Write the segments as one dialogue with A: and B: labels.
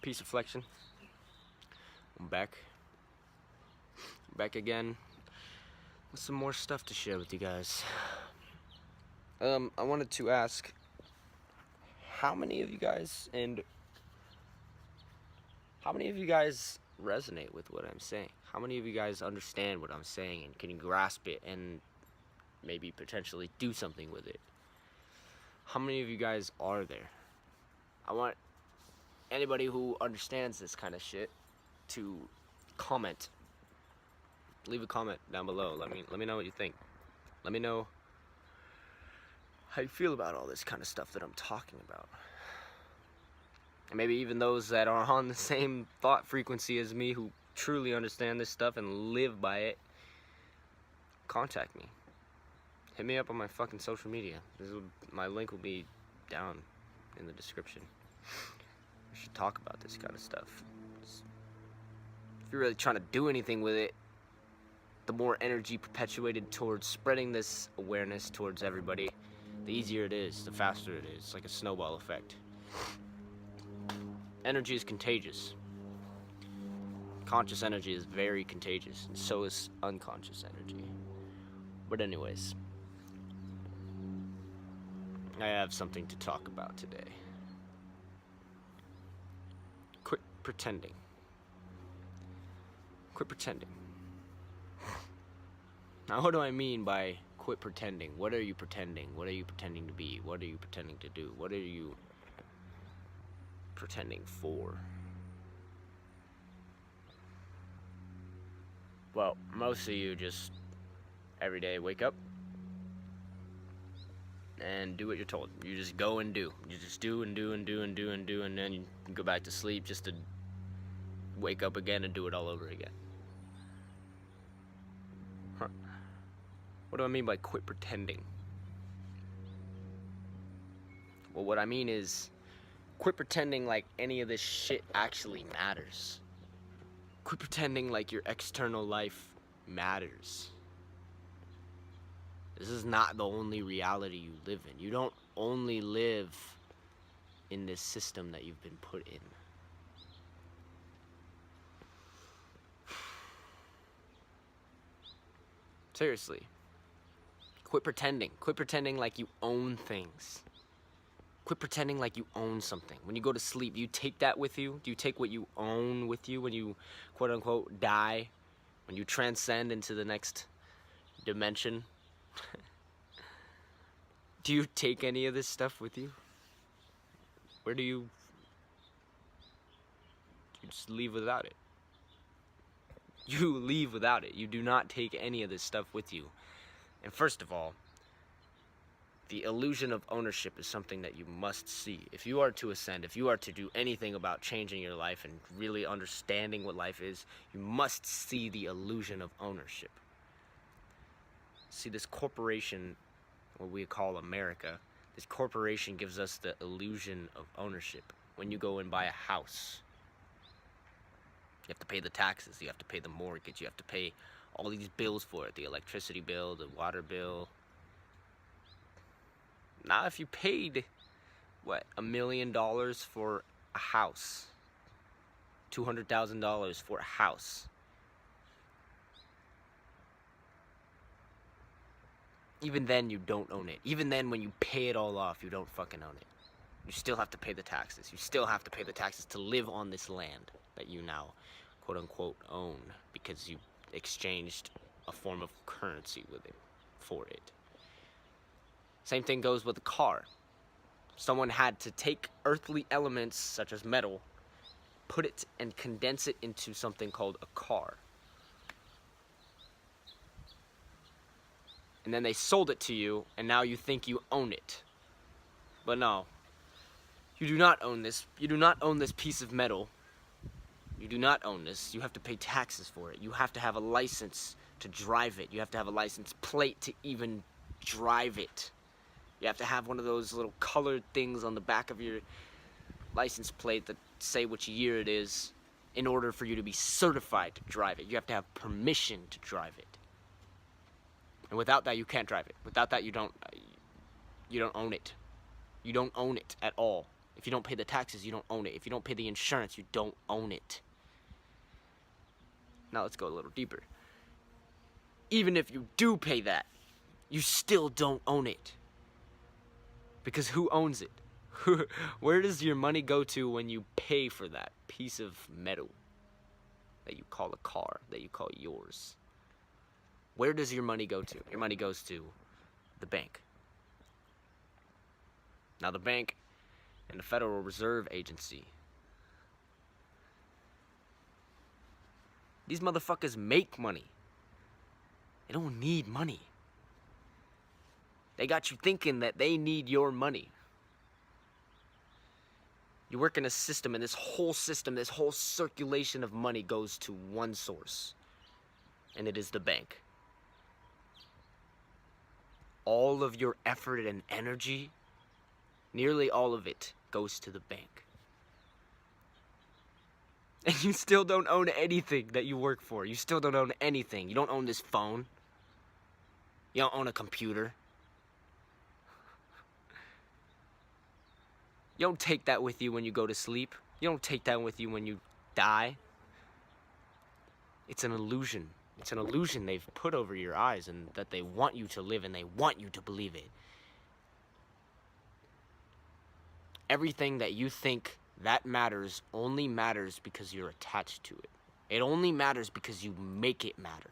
A: Piece of flexion. I'm back again with some more stuff to share with you guys. I wanted to ask, how many of you guys resonate with what I'm saying? How many of you guys understand what I'm saying and can grasp it and maybe potentially do something with it? How many of you guys are there? I want anybody who understands this kind of shit to comment. Leave a comment down below. Let me know what you think. Let me know how you feel about all this kind of stuff that I'm talking about. And maybe even those that are on the same thought frequency as me, who truly understand this stuff and live by it, contact me. Hit me up on my fucking social media. My link will be down in the description. We should talk about this kind of stuff. If you're really trying to do anything with it, the more energy perpetuated towards spreading this awareness towards everybody, the easier it is, the faster it is. It's like a snowball effect. Energy is contagious. Conscious energy is very contagious, and so is unconscious energy. But anyways, I have something to talk about today. Quit pretending. Quit pretending. Now, what do I mean by quit pretending? What are you pretending? What are you pretending to be? What are you pretending to do? What are you pretending for? Well, most of you just every day wake up and do what you're told. You just go and do. You just do and do and do and do and do, and then you go back to sleep just to wake up again and do it all over again. What do I mean by quit pretending? Well, what I mean is quit pretending like any of this shit actually matters. Quit pretending like your external life matters. This is not the only reality you live in. You don't only live in this system that you've been put in. Seriously. Quit pretending. Quit pretending like you own things. Quit pretending like you own something. When you go to sleep, do you take that with you? Do you take what you own with you when you, quote unquote, die? When you transcend into the next dimension? Do you take any of this stuff with you? Where do you just leave without it? You leave without it. You do not take any of this stuff with you. And first of all, the illusion of ownership is something that you must see. If you are to ascend, if you are to do anything about changing your life and really understanding what life is, you must see the illusion of ownership. See, this corporation, what we call America, this corporation gives us the illusion of ownership. When you go and buy a house, you have to pay the taxes, you have to pay the mortgage, you have to pay all these bills for it, the electricity bill, the water bill. Now, if you paid, what, $1 million for a house, $200,000 for a house, even then you don't own it. Even then, when you pay it all off, you don't fucking own it. You still have to pay the taxes. You still have to pay the taxes to live on this land that you now, quote unquote, own, because you exchanged a form of currency with it, for it. Same thing goes with a car. Someone had to take earthly elements such as metal, put it and condense it into something called a car. And then they sold it to you, and now you think you own it. But no, you do not own this. You do not own this piece of metal. You do not own this. You have to pay taxes for it. You have to have a license to drive it. You have to have a license plate to even drive it. You have to have one of those little colored things on the back of your license plate that say which year it is in order for you to be certified to drive it. You have to have permission to drive it. And without that, you can't drive it. Without that, you don't own it. You don't own it at all. If you don't pay the taxes, you don't own it. If you don't pay the insurance, you don't own it. Now let's go a little deeper. Even if you do pay that, you still don't own it. Because who owns it? Where does your money go to when you pay for that piece of metal that you call a car, that you call yours? Where does your money go to? Your money goes to the bank. Now the bank and the Federal Reserve Agency, these motherfuckers make money. They don't need money. They got you thinking that they need your money. You work in a system, and this whole system, this whole circulation of money goes to one source, and it is the bank. All of your effort and energy, nearly all of it, goes to the bank. And you still don't own anything that you work for. You still don't own anything. You don't own this phone. You don't own a computer. You don't take that with you when you go to sleep. You don't take that with you when you die. It's an illusion. It's an illusion they've put over your eyes, and that they want you to live, and they want you to believe it. Everything that you think that matters only matters because you're attached to it. It only matters because you make it matter.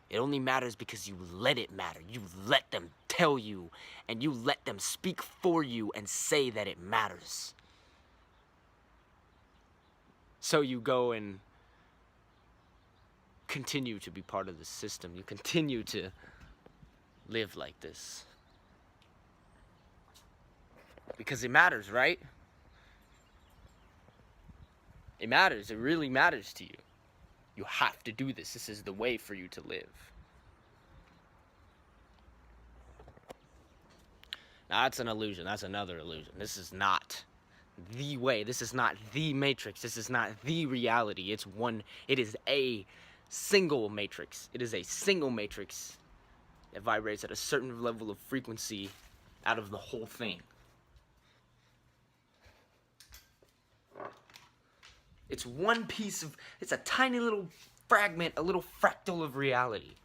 A: It only matters because you let it matter. You let them tell you, and you let them speak for you and say that it matters. So you go and continue to be part of the system. You continue to live like this. Because it matters, right? It matters. It really matters to you. You have to do this. This is the way for you to live. Now, that's an illusion. That's another illusion. This is not the way. This is not the matrix. This is not the reality. It is a single matrix. It is a single matrix that vibrates at a certain level of frequency out of the whole thing. It's one piece of, it's a tiny little fragment, a little fractal of reality.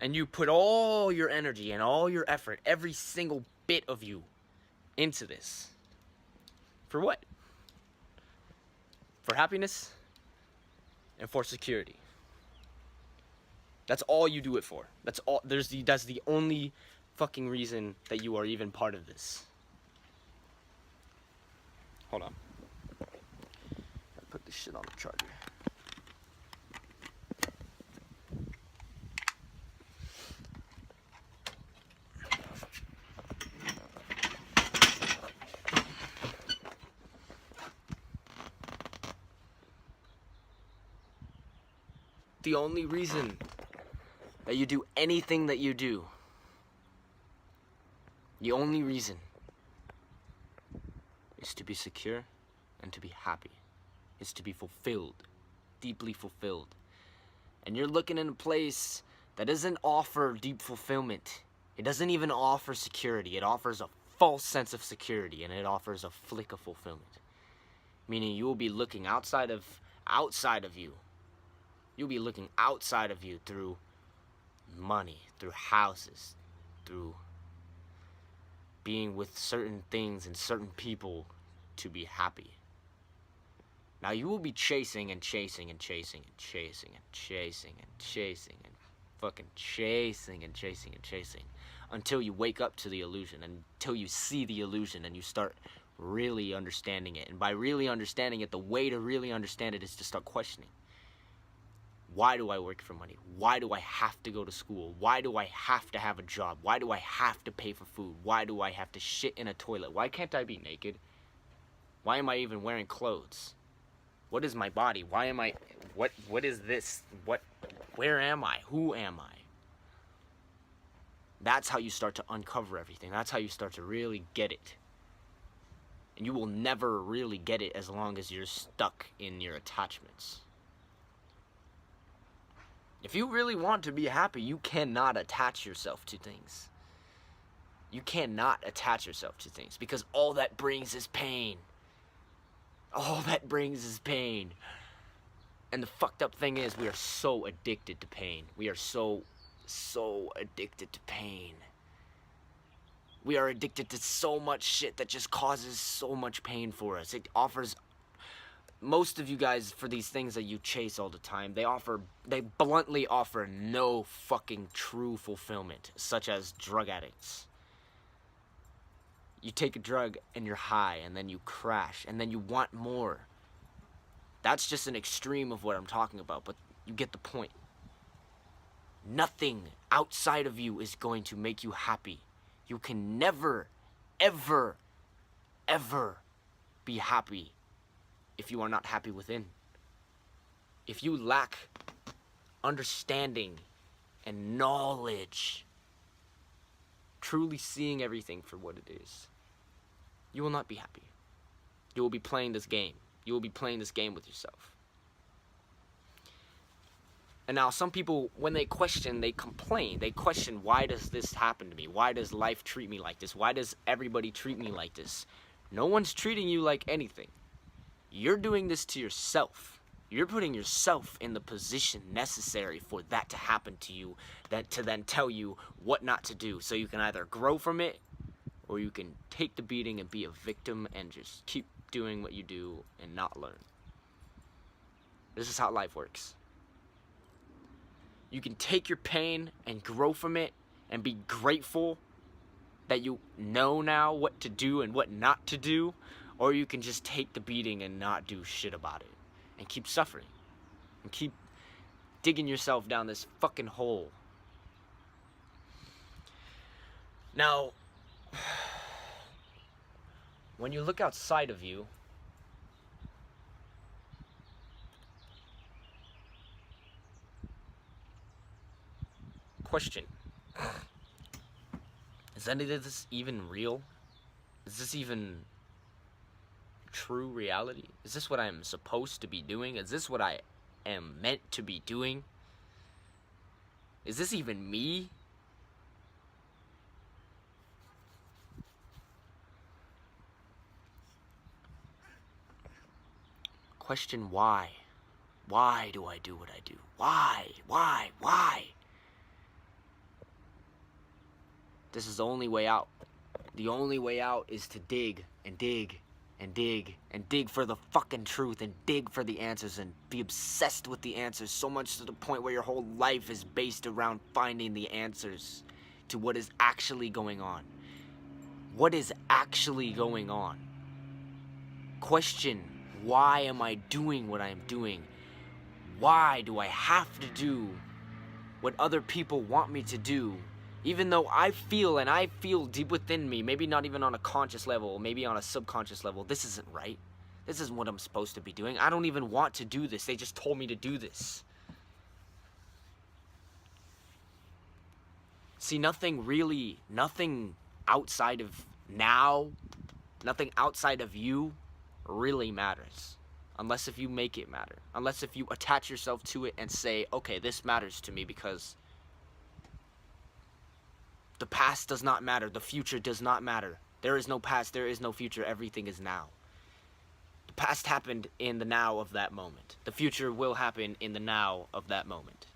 A: And you put all your energy and all your effort, every single bit of you, into this. For what? For happiness and for security. That's all you do it for. That's the only fucking reason that you are even part of this. Hold on. Put this shit on the charger. The only reason that you do anything that you do, the only reason is to be secure and to be happy. Is to be fulfilled, deeply fulfilled. And you're looking in a place that doesn't offer deep fulfillment. It doesn't even offer security. It offers a false sense of security, and it offers a flick of fulfillment. Meaning you will be looking outside of you. You'll be looking outside of you through money, through houses, through being with certain things and certain people to be happy. Now you will be chasing and chasing and chasing and chasing and chasing and chasing and fucking chasing and chasing and chasing until you wake up to the illusion, until you see the illusion and you start really understanding it. And by really understanding it, the way to really understand it is to start questioning. Why do I work for money? Why do I have to go to school? Why do I have to have a job? Why do I have to pay for food? Why do I have to shit in a toilet? Why can't I be naked? Why am I even wearing clothes? What is my body? Why am I, what is this? Where am I? Who am I? That's how you start to uncover everything. That's how you start to really get it. And you will never really get it as long as you're stuck in your attachments. If you really want to be happy, you cannot attach yourself to things. You cannot attach yourself to things because all that brings is pain. All that brings is pain. And the fucked up thing is we are so addicted to pain. We are so addicted to pain. We are addicted to so much shit that just causes so much pain for us. It offers, most of you guys, for these things that you chase all the time, they bluntly offer no fucking true fulfillment, such as drug addicts. You take a drug and you're high, and then you crash, and then you want more. That's just an extreme of what I'm talking about, but you get the point. Nothing outside of you is going to make you happy. You can never, ever, ever be happy if you are not happy within. If you lack understanding and knowledge, truly seeing everything for what it is, you will not be happy. You will be playing this game. You will be playing this game with yourself. And now some people, when they question, they complain. They question, why does this happen to me? Why does life treat me like this? Why does everybody treat me like this? No one's treating you like anything. You're doing this to yourself. You're putting yourself in the position necessary for that to happen to you, that to then tell you what not to do. So you can either grow from it, or you can take the beating and be a victim and just keep doing what you do and not learn. This is how life works. You can take your pain and grow from it and be grateful that you know now what to do and what not to do, or you can just take the beating and not do shit about it and keep suffering and keep digging yourself down this fucking hole. Now, when you look outside of you, question, is any of this even real? Is this even true reality? Is this what I'm supposed to be doing? Is this what I am meant to be doing? Is this even me? Question why? Why do I do what I do? Why? This is the only way out. The only way out is to dig and dig and dig and dig for the fucking truth and dig for the answers and be obsessed with the answers so much to the point where your whole life is based around finding the answers to what is actually going on. What is actually going on? Question, why am I doing what I am doing? Why do I have to do what other people want me to do? Even though I feel deep within me, maybe not even on a conscious level, maybe on a subconscious level, this isn't right. This isn't what I'm supposed to be doing. I don't even want to do this. They just told me to do this. See, nothing outside of now, nothing outside of you really matters. Unless if you make it matter. Unless if you attach yourself to it and say, okay, this matters to me because the past does not matter. The future does not matter. There is no past. There is no future. Everything is now. The past happened in the now of that moment. The future will happen in the now of that moment.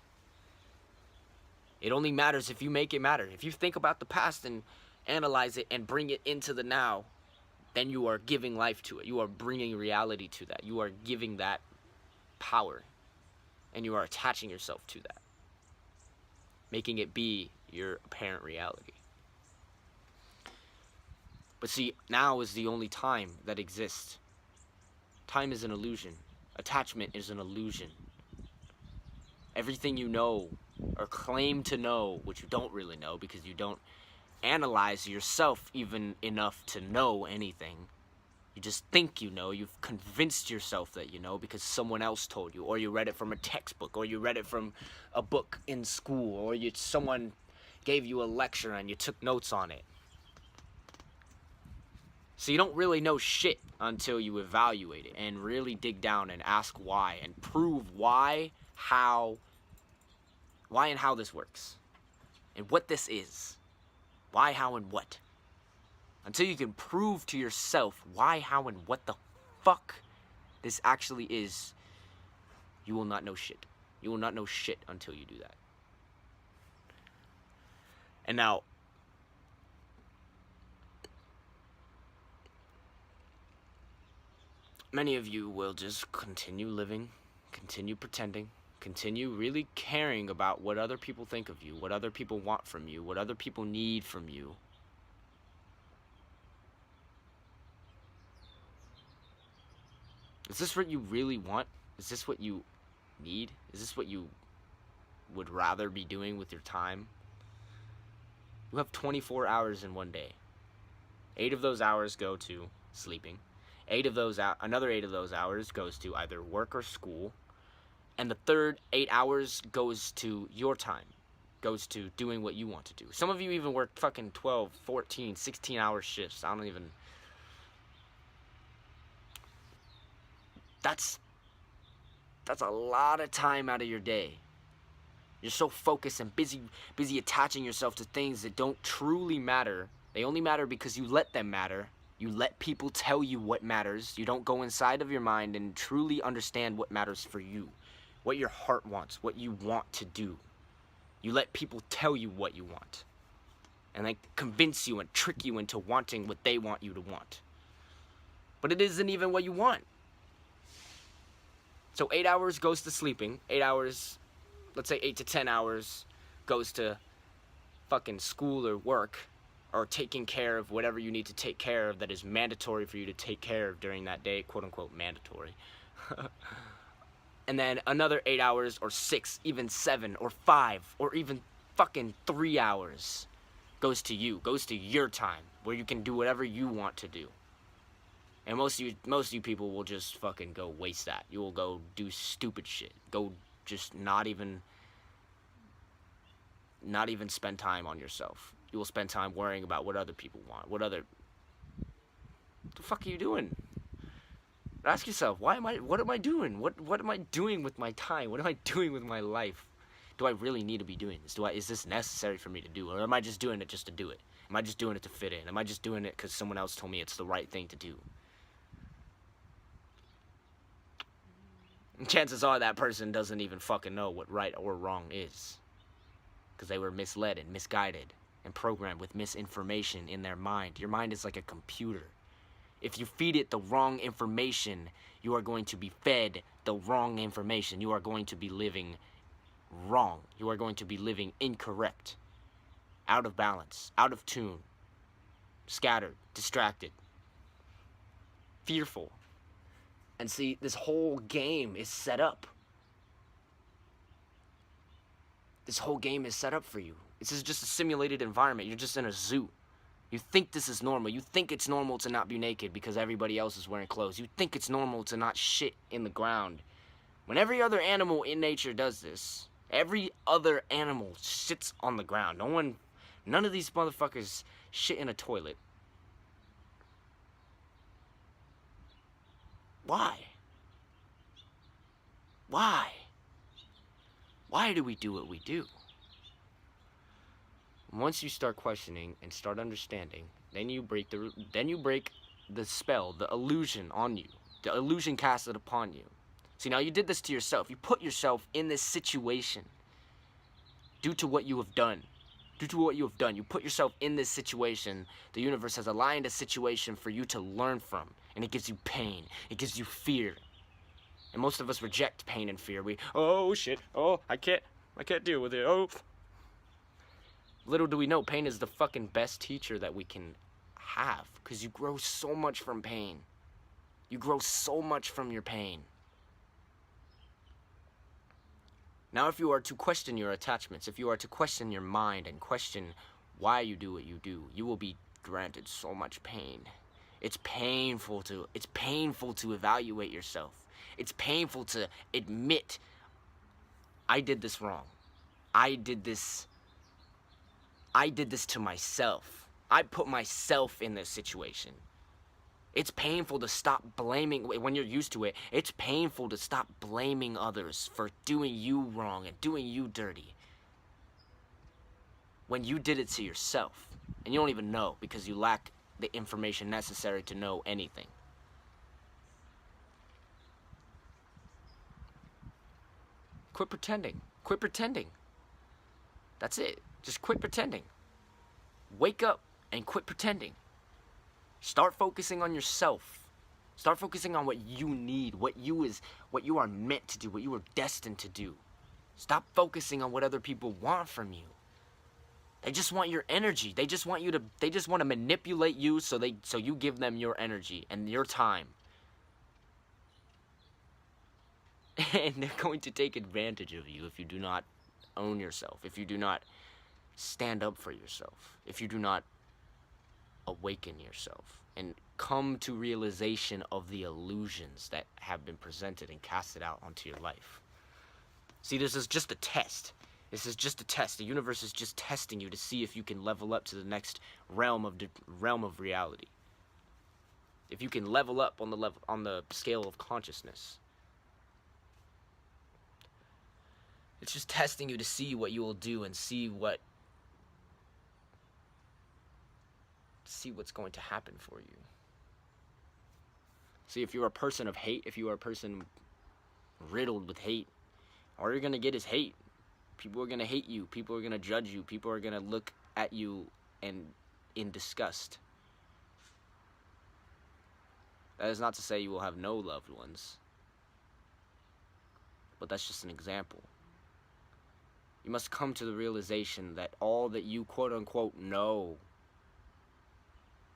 A: It only matters if you make it matter. If you think about the past and analyze it and bring it into the now, then you are giving life to it. You are bringing reality to that. You are giving that power. And you are attaching yourself to that. Making it be your apparent reality. But see, now is the only time that exists. Time is an illusion. Attachment is an illusion. Everything you know or claim to know, which you don't really know because you don't analyze yourself even enough to know anything. You just think you know. You've convinced yourself that you know because someone else told you, or you read it from a textbook, or you read it from a book in school, or someone gave you a lecture and you took notes on it. So you don't really know shit until you evaluate it and really dig down and ask why and prove why and how this works and what this is. Why, how, and what. Until you can prove to yourself why, how, and what the fuck this actually is, you will not know shit. You will not know shit until you do that. And now, many of you will just continue living, continue pretending, continue really caring about what other people think of you, what other people want from you, what other people need from you. Is this what you really want? Is this what you need? Is this what you would rather be doing with your time? You have 24 hours in one day. 8 of those hours go to sleeping. Another 8 of those hours goes to either work or school. And the third 8 hours goes to your time. Goes to doing what you want to do. Some of you even work fucking 12, 14, 16-hour shifts. That's a lot of time out of your day. You're so focused and busy attaching yourself to things that don't truly matter. They only matter because you let them matter. You let people tell you what matters. You don't go inside of your mind and truly understand what matters for you. What your heart wants, what you want to do. You let people tell you what you want. And they convince you and trick you into wanting what they want you to want. But it isn't even what you want. So 8 hours goes to sleeping. 8 hours, let's say 8 to 10 hours goes to fucking school or work, or taking care of whatever you need to take care of that is mandatory for you to take care of during that day, quote unquote mandatory. And then another 8 hours, or 6, even 7, or 5, or even fucking 3 hours goes to you, goes to your time, where you can do whatever you want to do. And most of you people will just fucking go waste that. You will go do stupid shit. Go just not even spend time on yourself. You will spend time worrying about what other people want. What the fuck are you doing? Ask yourself, what am I doing? What am I doing with my time? What am I doing with my life? Do I really need to be doing this? Is this necessary for me to do? Or am I just doing it just to do it? Am I just doing it to fit in? Am I just doing it because someone else told me it's the right thing to do? And chances are that person doesn't even fucking know what right or wrong is. Because they were misled and misguided and programmed with misinformation in their mind. Your mind is like a computer. If you feed it the wrong information, you are going to be fed the wrong information. You are going to be living wrong. You are going to be living incorrect, out of balance, out of tune, scattered, distracted, fearful. And see, this whole game is set up. This whole game is set up for you. This is just a simulated environment. You're just in a zoo. You think this is normal. You think it's normal to not be naked because everybody else is wearing clothes. You think it's normal to not shit in the ground. When every other animal in nature does this, every other animal shits on the ground. None of these motherfuckers shit in a toilet. Why? Why? Why do we do what we do? Once you start questioning and start understanding, then you break the spell, the illusion on you, the illusion casted upon you. See, now you did this to yourself. You put yourself in this situation due to what you have done. Due to what you have done, you put yourself in this situation. The universe has aligned a situation for you to learn from, and it gives you pain. It gives you fear. And most of us reject pain and fear. Oh shit, oh, I can't deal with it, oh. Little do we know, pain is the fucking best teacher that we can have, because you grow so much from pain. You grow so much from your pain. Now, if you are to question your attachments, if you are to question your mind and question why you do what you do, you will be granted so much pain. It's painful to evaluate yourself. It's painful to admit, I did this wrong. I did this to myself. I put myself in this situation. It's painful to stop blaming, when you're used to it, it's painful to stop blaming others for doing you wrong and doing you dirty when you did it to yourself. And you don't even know because you lack the information necessary to know anything. Quit pretending. Quit pretending. That's it. Just quit pretending. Wake up and quit pretending. Start focusing on yourself. Start focusing on what you need, what you are meant to do, what you are destined to do. Stop focusing on what other people want from you. They just want your energy. They just want to manipulate you so you give them your energy and your time. And they're going to take advantage of you if you do not own yourself, if you do not stand up for yourself, if you do not awaken yourself and come to realization of the illusions that have been presented and casted out onto your life. See, this is just a test. This is just a test. The universe is just testing you to see if you can level up to the next realm of reality. If you can level up on the scale of consciousness. It's just testing you to see what you will do and see what's going to happen for you. See, if you're a person of hate, if you are a person riddled with hate, all you're going to get is hate. People are going to hate you. People are going to judge you. People are going to look at you in disgust. That is not to say you will have no loved ones. But that's just an example. You must come to the realization that all that you quote-unquote know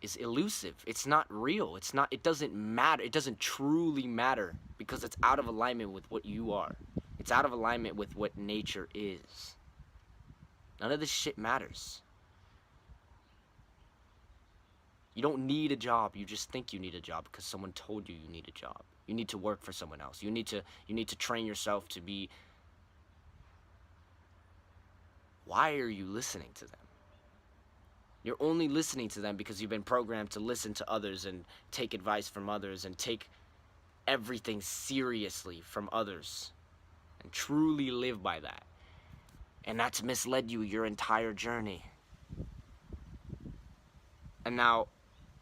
A: is elusive. It's not real. It doesn't matter. It doesn't truly matter because it's out of alignment with what you are. It's out of alignment with what nature is. None of this shit matters. You don't need a job. You just think you need a job because someone told you you need a job. You need to work for someone else. You need to train yourself to be. Why are you listening to them? You're only listening to them because you've been programmed to listen to others and take advice from others and take everything seriously from others and truly live by that. And that's misled you your entire journey. And now,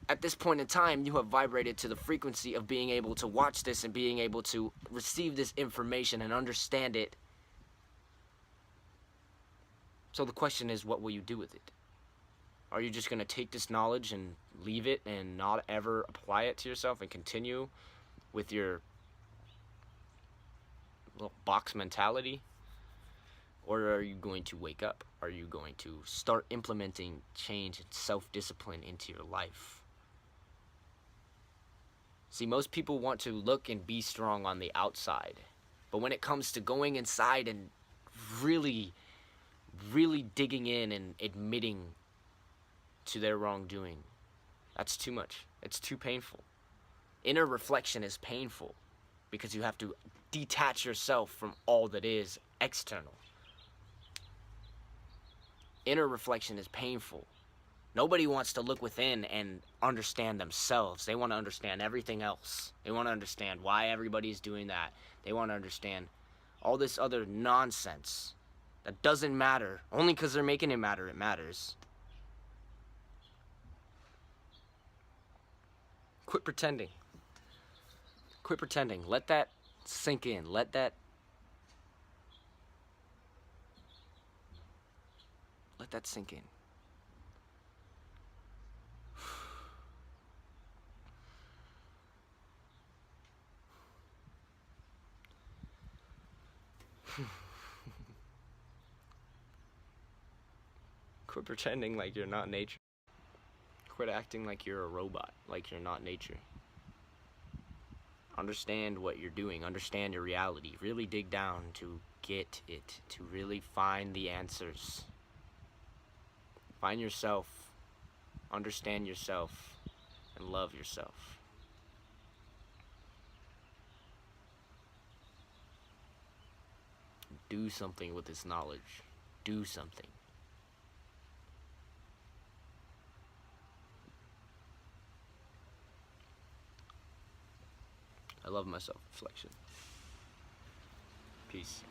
A: at this point in time, you have vibrated to the frequency of being able to watch this and being able to receive this information and understand it. So the question is, what will you do with it? Are you just going to take this knowledge and leave it and not ever apply it to yourself and continue with your little box mentality? Or are you going to wake up? Are you going to start implementing change and self-discipline into your life? See, most people want to look and be strong on the outside. But when it comes to going inside and really digging in and admitting to their wrongdoing, that's too much. It's too painful. Inner reflection is painful because you have to detach yourself from all that is external. Inner reflection is painful. Nobody wants to look within and understand themselves. They want to understand everything else. They want to understand why everybody's doing that. They want to understand all this other nonsense that doesn't matter. Only because they're making it matter, it matters. Quit pretending. Quit pretending. Let that sink in. Let that sink in. Quit pretending like you're not nature. Quit acting like you're a robot, like you're not nature. Understand what you're doing. Understand your reality. Really dig down to get it, to really find the answers. Find yourself, understand yourself, and love yourself. Do something with this knowledge. Do something. I love my self-reflection. Peace.